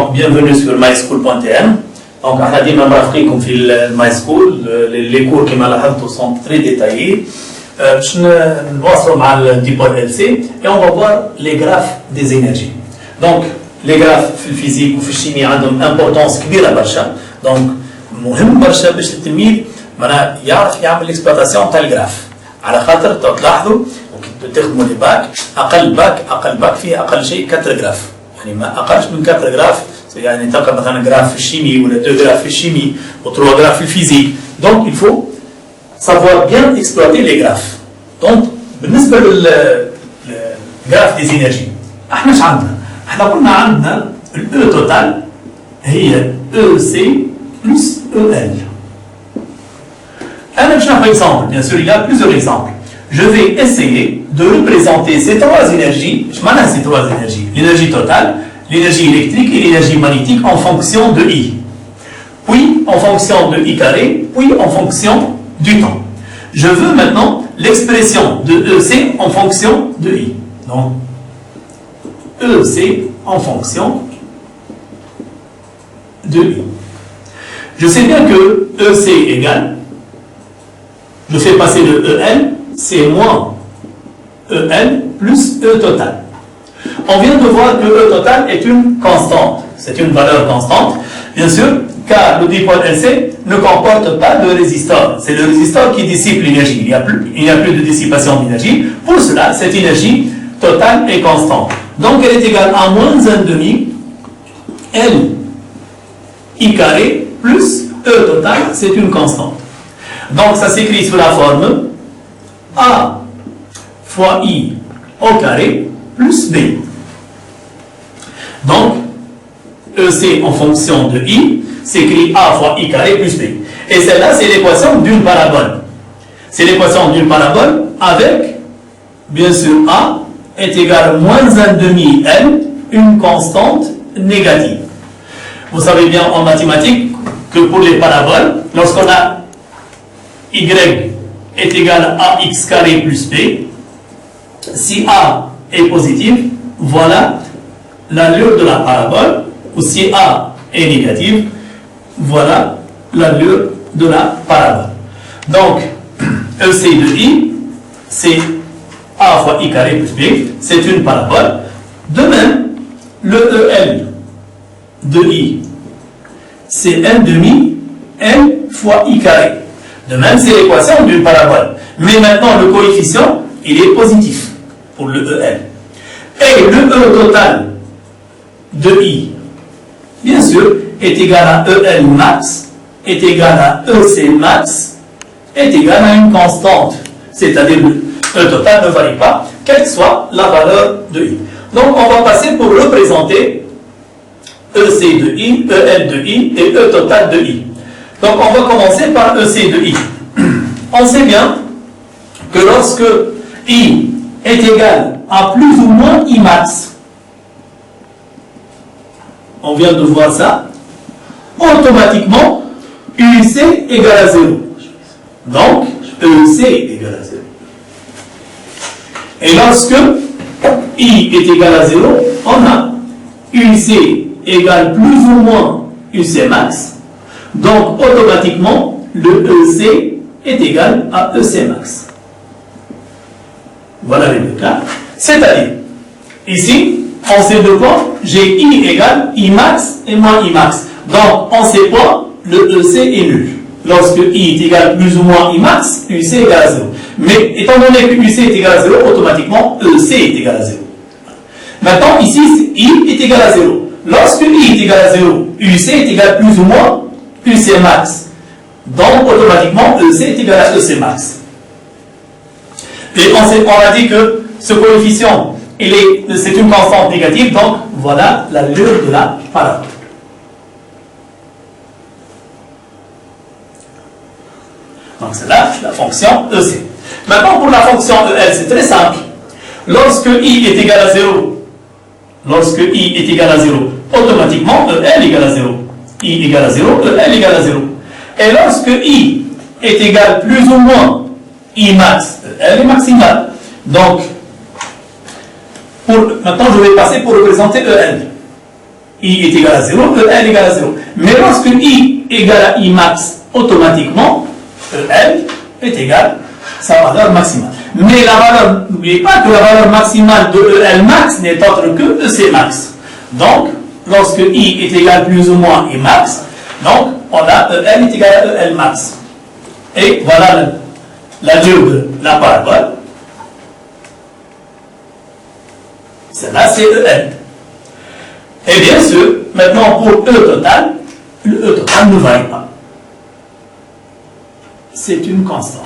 Donc, bienvenue sur myschool.tm. Donc, on a dit même comme MySchool, les cours qui m'ont sont très détaillés. Je vais voir le dipôle LC et on va voir les graphes des énergies. Donc, les graphes physique ou chimie ont une importance كبيرة برشا. Donc, مهم برشا باش التلميذ معناها يعرف يعمل l'exploitation تاع الجراف. على خاطر تلاحظوا وكي تخدموا لي باك أقل باك فيه أقل شيء 4 جراف. يعني ما أقلش من 4 جراف. يعني تلقى مثلا جراف في الشيمي ولا 2 جراف في الشيمي و 3 جراف في الفيزيك. Donc, il faut savoir bien exploiter les graphes. Donc, بالنسبة للجراف des énergies احنا ايش عندنا؟ احنا قلنا عندنا ال E total هي EC plus EL. Un autre exemple, bien sûr, il y a plusieurs exemples. Je vais essayer de représenter ces trois énergies. Je m'en ai ces trois énergies. L'énergie totale, l'énergie électrique et l'énergie magnétique en fonction de I. Puis en fonction de I carré, puis en fonction du temps. Je veux maintenant l'expression de EC en fonction de I. Donc, EC en fonction de I. Je sais bien que EC égale, je fais passer le EL, c'est moins EL plus E total. On vient de voir que E total est une constante, c'est une valeur constante, bien sûr, car le dipôle LC ne comporte pas de résistor. C'est le résistor qui dissipe l'énergie. Il n'y a plus de dissipation d'énergie. Pour cela, cette énergie totale est constante. Donc, elle est égale à moins 1,5 L I carré plus E total, c'est une constante. Donc, ça s'écrit sous la forme A fois I au carré plus B. Donc, EC en fonction de I s'écrit A fois I carré plus B. Et celle-là, c'est l'équation d'une parabole. C'est l'équation d'une parabole avec, bien sûr, A est égal à moins 1,5 L, une constante négative. Vous savez bien en mathématiques que pour les paraboles, lorsqu'on a Y est égal à AX carré plus B, si A est positive, voilà l'allure de la parabole, ou si A est négative, voilà l'allure de la parabole. Donc, EC de I, c'est A fois I carré plus B, c'est une parabole. De même, le EL de I, c'est 1,5 L fois I carré. De même, c'est l'équation d'une parabole. Mais maintenant, le coefficient, il est positif pour le EL. Et le E total de I, bien sûr, est égal à EL max, est égal à EC max, est égal à une constante. C'est-à-dire que le E total ne varie pas, quelle soit la valeur de I. Donc, on va passer pour représenter EC de I, EL de I et E total de I. Donc, on va commencer par EC de I. On sait bien que lorsque I est égal à plus ou moins I max, on vient de voir ça, automatiquement, UC égale à 0. Donc, EC est égal à 0. Et lorsque I est égal à 0, on a UC égale plus ou moins UC max. Donc, automatiquement, le EC est égal à EC max. Voilà les deux cas. C'est-à-dire, ici, en ces deux points, j'ai I égale I max et moins I max. Donc, en ces points, le EC est nul. Lorsque I est égal plus ou moins I max, UC est égal à 0. Mais, étant donné que UC est égal à 0, automatiquement, EC est égal à 0. Maintenant, ici, I est égal à 0. Lorsque I est égal à 0, UC est égal plus ou moins UC max. Donc, automatiquement, EC est égal à EC max. Et on a dit que ce coefficient, c'est une constante négative, donc voilà l'allure de la parabole. Donc, c'est là la fonction EC. Maintenant, pour la fonction EL, c'est très simple. Lorsque I est égal à 0, automatiquement, EL égale à 0. I égale à 0, EL égale à 0. Et lorsque I est égal plus ou moins I max, EL est maximal. Donc, maintenant je vais passer pour représenter EL. I est égal à 0, EL est égal à 0. Mais lorsque I égale à I max, automatiquement, EL est égal à sa valeur maximale. Mais la valeur, n'oubliez pas que la valeur maximale de EL max n'est autre que EC max. Donc, lorsque I est égal plus ou moins I max, donc on a EL est égal à EL max. Et voilà l'allure de la parabole. Celle-là, c'est EL. Et bien sûr, maintenant pour E total, le E total ne varie pas. C'est une constante.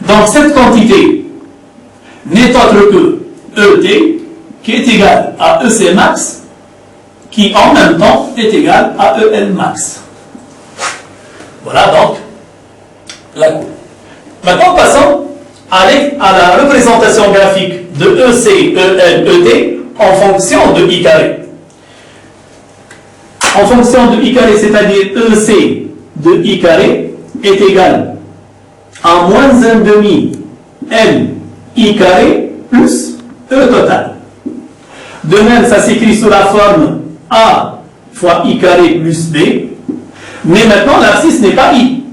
Donc cette quantité n'est autre que ET qui est égal à EC max qui en même temps est égal à EL max. Voilà donc la courbe. Maintenant passons à la représentation graphique de EC, EL, ET en fonction de I carré. En fonction de I carré, c'est-à-dire EC de I carré est égal à moins 1/2 L I carré plus E total. De même, ça s'écrit sous la forme A fois I carré plus B. Mais maintenant, l'abscisse n'est pas I.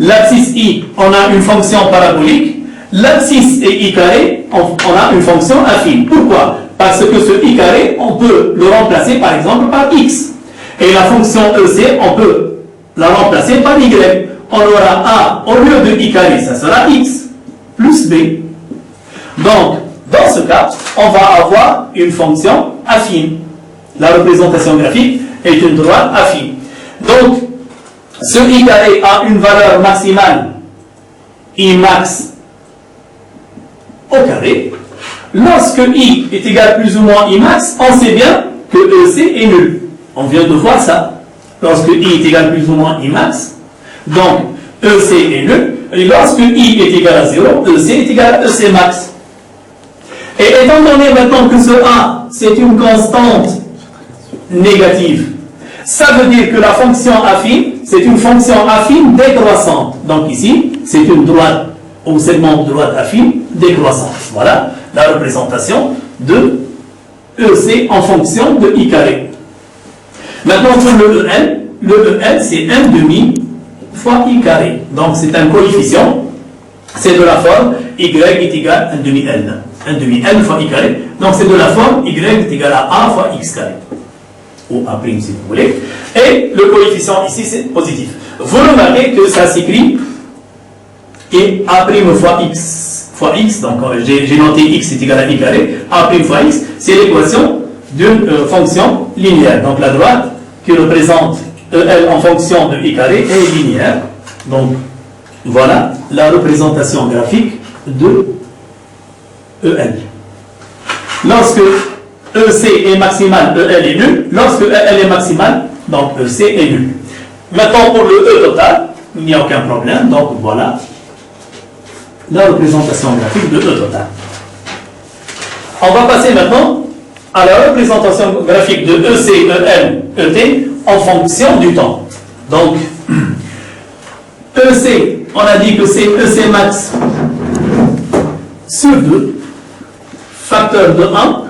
L'abscisse I, on a une fonction parabolique. L'abscisse et I carré, on a une fonction affine. Pourquoi? Parce que ce I carré, on peut le remplacer par exemple par X. Et la fonction EC, on peut la remplacer par Y. On aura A au lieu de I carré, ça sera X plus B. Donc, dans ce cas, on va avoir une fonction affine. La représentation graphique est une droite affine. Donc, ce I carré a une valeur maximale I max au carré. Lorsque I est égal plus ou moins I max, on sait bien que EC est nul. On vient de voir ça. Lorsque I est égal plus ou moins I max, donc EC est nul. Et lorsque I est égal à 0, EC est égal à EC max. Et étant donné maintenant que ce A, c'est une constante négative, ça veut dire que la fonction affine, c'est une fonction affine décroissante. Donc ici, c'est une droite, au segment de droite affine décroissante. Voilà la représentation de EC en fonction de I carré. Maintenant pour le EL c'est 1/2 fois I carré. Donc c'est un coefficient, c'est de la forme Y est égal à 1/2L. 1/2L fois I carré. Donc c'est de la forme Y est égal à A fois X carré. Ou A' si vous voulez. Et le coefficient ici c'est positif. Vous remarquez que ça s'écrit et A' fois X, donc j'ai noté X est égal à I carré, A' fois X, c'est l'équation d'une fonction linéaire. Donc la droite qui représente EL en fonction de I carré est linéaire. Donc voilà la représentation graphique de EL. Lorsque EC est maximal, EL est nul. Lorsque EL est maximal, donc EC est nul. Maintenant pour le E total, il n'y a aucun problème. Donc voilà la représentation graphique de E total. On va passer maintenant à la représentation graphique de EC, EL, ET en fonction du temps. Donc, EC, on a dit que c'est EC max sur 2, facteur de 1,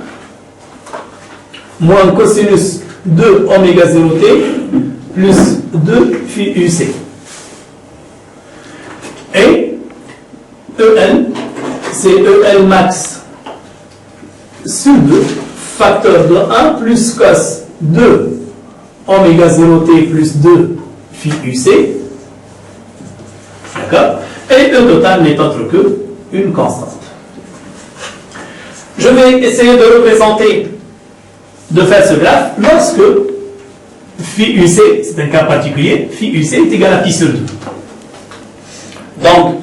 moins cosinus de oméga 0t, plus 2 phi UC. Et EL, c'est EL max sur 2, facteur de 1 plus cos de oméga 0t plus 2 phi UC. D'accord? Et E total n'est autre que une constante. Je vais essayer de représenter, de faire ce graphe lorsque phi UC, c'est un cas particulier, phi UC est égal à pi sur 2. Donc,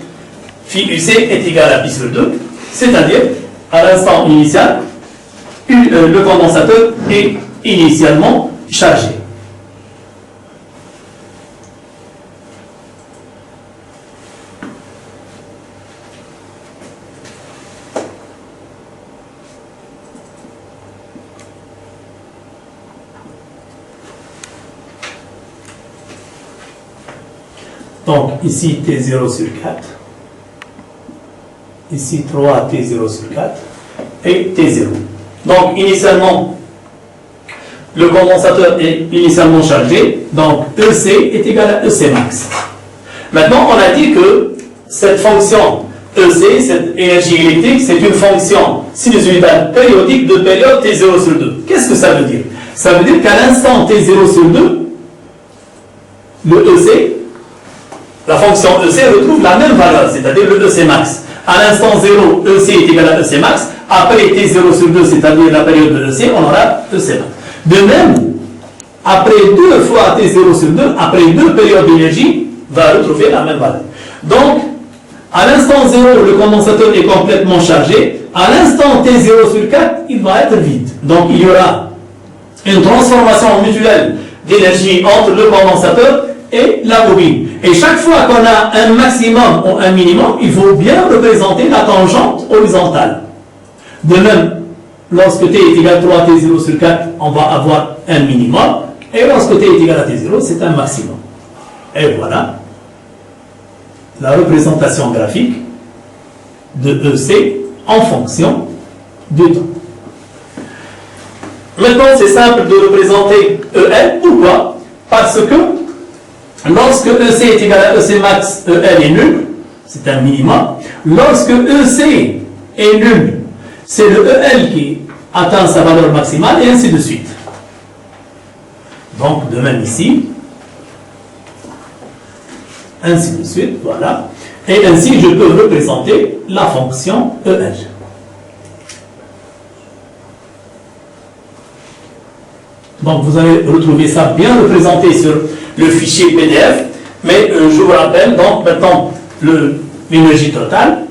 phi UC est égal à pi sur 2, c'est-à-dire, à l'instant initial, le condensateur est initialement chargé. Donc, ici, T0 sur 4. Ici, 3 T0 sur 4. Et T0. Donc, initialement, le condensateur est initialement chargé, donc EC est égal à EC max. Maintenant, on a dit que cette fonction EC, cette énergie électrique, c'est une fonction sinusoïdale périodique de période T0 sur 2. Qu'est-ce que ça veut dire? Ça veut dire qu'à l'instant T0 sur 2, le EC, la fonction EC retrouve la même valeur, c'est-à-dire le EC max. À l'instant 0, EC est égal à EC max. Après T0 sur 2, c'est-à-dire la période de EC, on aura EC max. De même, après 2 fois T0 sur 2, après 2 périodes d'énergie, va retrouver la même valeur. Donc, à l'instant 0, le condensateur est complètement chargé. À l'instant T0 sur 4, il va être vide. Donc, il y aura une transformation mutuelle d'énergie entre le condensateur et la bobine. Et chaque fois qu'on a un maximum ou un minimum, il faut bien représenter la tangente horizontale. De même, lorsque t est égal à 3t0 sur 4, on va avoir un minimum. Et lorsque t est égal à t0, c'est un maximum. Et voilà la représentation graphique de EC en fonction du temps. Maintenant, c'est simple de représenter EL. Pourquoi? Parce que lorsque EC est égal à EC max, EL est nul, c'est un minimum. Lorsque EC est nul, c'est le EL qui atteint sa valeur maximale et ainsi de suite. Donc, de même ici, ainsi de suite, voilà. Et ainsi, je peux représenter la fonction EL. Donc, vous allez retrouver ça bien représenté sur le fichier PDF. Mais je vous rappelle, donc, maintenant, l'énergie totale,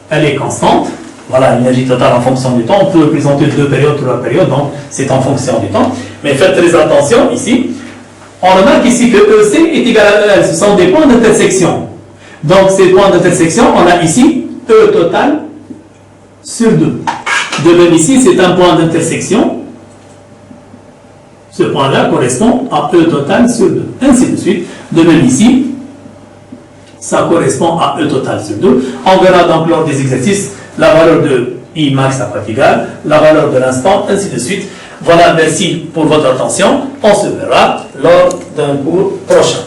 elle est constante. Voilà, l'énergie totale en fonction du temps. On peut représenter 2 périodes, 3 périodes, donc c'est en fonction du temps. Mais faites très attention ici. On remarque ici que EC est égal à EL. Ce sont des points d'intersection. Donc, ces points d'intersection, on a ici E total sur 2. De même ici, c'est un point d'intersection. Ce point-là correspond à E total sur 2. Ainsi de suite. De même ici, ça correspond à E total sur 2. On verra donc lors des exercices la valeur de I max à part égale, la valeur de l'instant, ainsi de suite. Voilà, merci pour votre attention. On se verra lors d'un cours prochain.